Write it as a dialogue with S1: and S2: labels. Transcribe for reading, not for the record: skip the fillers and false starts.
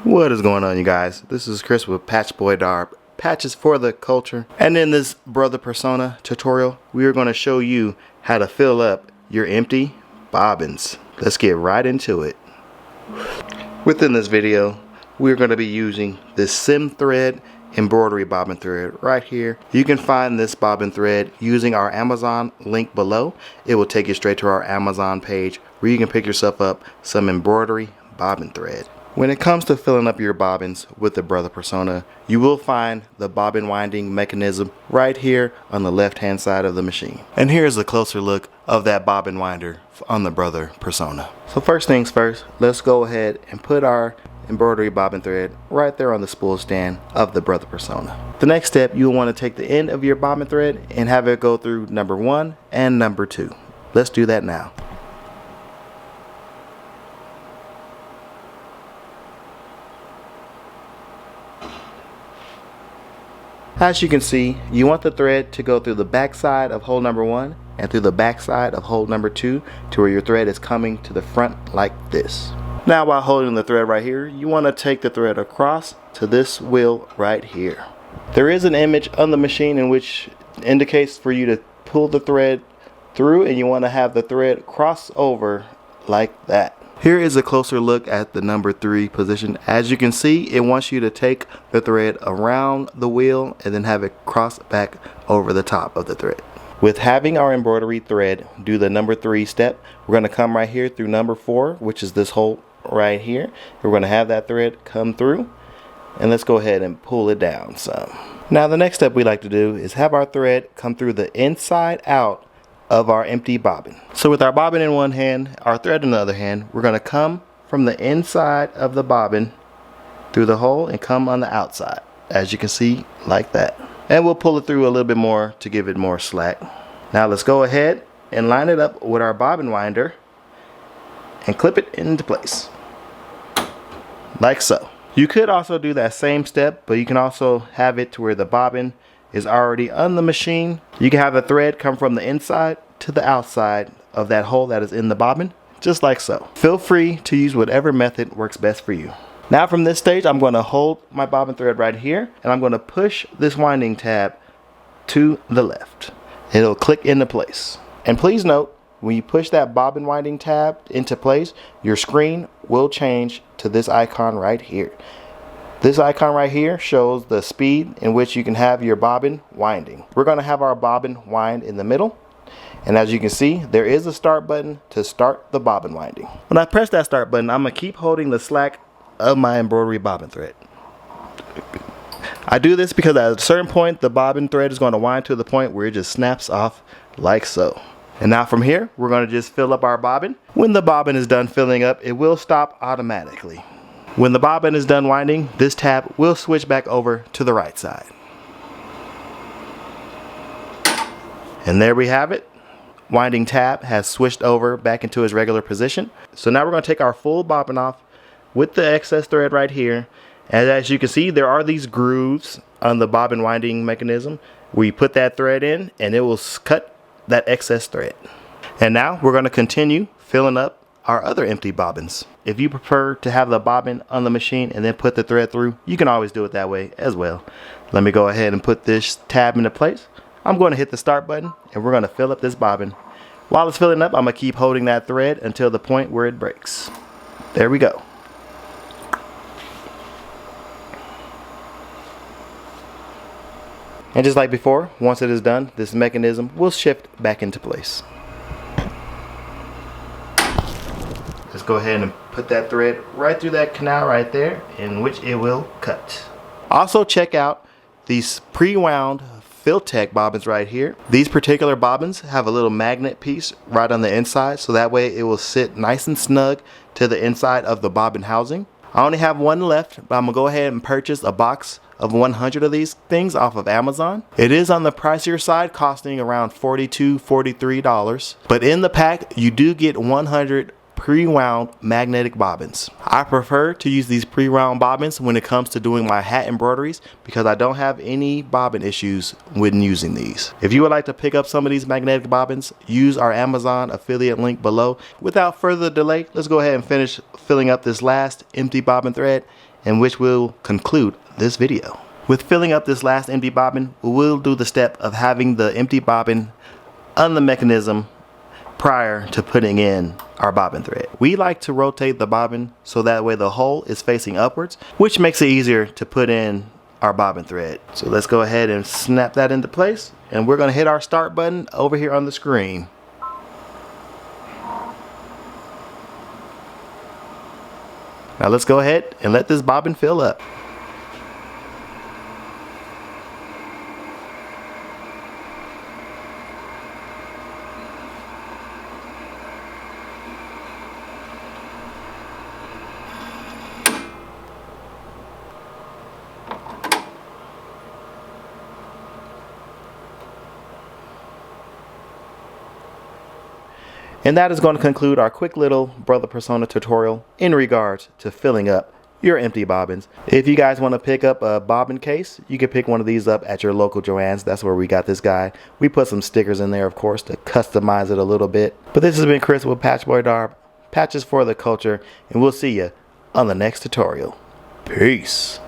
S1: What is going on, you guys? This is Chris with Patch Boy Darb, patches for the culture. And in this brother persona tutorial, we are going to show you how to fill up your empty bobbins. Let's get right into it. Within this video, we're going to be using this sim thread embroidery bobbin thread right here. You can find this bobbin thread using our Amazon link below. It will take you straight to our Amazon page where you can pick yourself up some embroidery bobbin thread. When it comes to filling up your bobbins with the brother persona, you will find the bobbin winding mechanism right here on the left hand side of the machine. And here's a closer look of that bobbin winder on the brother persona. So first things first, let's go ahead and put our embroidery bobbin thread right there on the spool stand of the brother persona. The next step, you'll want to take the end of your bobbin thread and have it go through number 1 and number 2. Let's do that now. As you can see, you want the thread to go through the back side of hole number 1 and through the back side of hole number 2 to where your thread is coming to the front like this. Now, while holding the thread right here, you want to take the thread across to this wheel right here. There is an image on the machine in which indicates for you to pull the thread through, and you want to have the thread cross over like that. Here is a closer look at the number 3 position. As you can see, it wants you to take the thread around the wheel and then have it cross back over the top of the thread. With having our embroidery thread do the number 3 step, we're going to come right here through number 4, which is this hole right here. We're going to have that thread come through, and let's go ahead and pull it down some. Now, the next step we like to do is have our thread come through the inside out of our empty bobbin. So with our bobbin in one hand, our thread in the other hand, we're going to come from the inside of the bobbin through the hole and come on the outside, as you can see, like that. And we'll pull it through a little bit more to give it more slack. Now let's go ahead and line it up with our bobbin winder and clip it into place, like so. You could also do that same step, but you can also have it to where the bobbin is already on the machine. You can have the thread come from the inside to the outside of that hole that is in the bobbin, just like so. Feel free to use whatever method works best for you. Now from this stage, I'm going to hold my bobbin thread right here, and I'm going to push this winding tab to the left. It'll click into place. And please note, when you push that bobbin winding tab into place, your screen will change to this icon right here. This icon right here shows the speed in which you can have your bobbin winding. We're going to have our bobbin wind in the middle. And as you can see, there is a start button to start the bobbin winding. When I press that start button, I'm going to keep holding the slack of my embroidery bobbin thread. I do this because at a certain point, the bobbin thread is going to wind to the point where it just snaps off like so. And now from here, we're going to just fill up our bobbin. When the bobbin is done filling up, it will stop automatically. When the bobbin is done winding, this tab will switch back over to the right side. And there we have it. Winding tab has switched over back into its regular position. So now we're going to take our full bobbin off with the excess thread right here. And as you can see, there are these grooves on the bobbin winding mechanism. We put that thread in and it will cut that excess thread. And now we're going to continue filling up our other empty bobbins. If you prefer to have the bobbin on the machine and then put the thread through, you can always do it that way as well. Let me go ahead and put this tab into place. I'm going to hit the start button and we're going to fill up this bobbin. While it's filling up, I'm going to keep holding that thread until the point where it breaks. There we go. And just like before, once it is done, this mechanism will shift back into place. Let's go ahead and put that thread right through that canal right there, in which it will cut. Also check out these pre-wound Filtech bobbins right here. These particular bobbins have a little magnet piece right on the inside, so that way it will sit nice and snug to the inside of the bobbin housing. I only have one left, but I'm gonna go ahead and purchase a box of 100 of these things off of Amazon. It is on the pricier side, costing around $42, $43, but in the pack you do get 100 pre-wound magnetic bobbins. I prefer to use these pre-wound bobbins when it comes to doing my hat embroideries because I don't have any bobbin issues when using these. If you would like to pick up some of these magnetic bobbins, use our Amazon affiliate link below. Without further delay, let's go ahead and finish filling up this last empty bobbin thread in which we'll conclude this video. With filling up this last empty bobbin, we will do the step of having the empty bobbin on the mechanism prior to putting in our bobbin thread. We like to rotate the bobbin so that way the hole is facing upwards, which makes it easier to put in our bobbin thread. So let's go ahead and snap that into place, and we're going to hit our start button over here on the screen. Now let's go ahead and let this bobbin fill up. And that is going to conclude our quick little brother persona tutorial in regards to filling up your empty bobbins. If you guys want to pick up a bobbin case, you can pick one of these up at your local Joann's. That's where we got this guy. We put some stickers in there, of course, to customize it a little bit. But this has been Chris with Patchboy Darb, Patches for the Culture, and we'll see you on the next tutorial. Peace.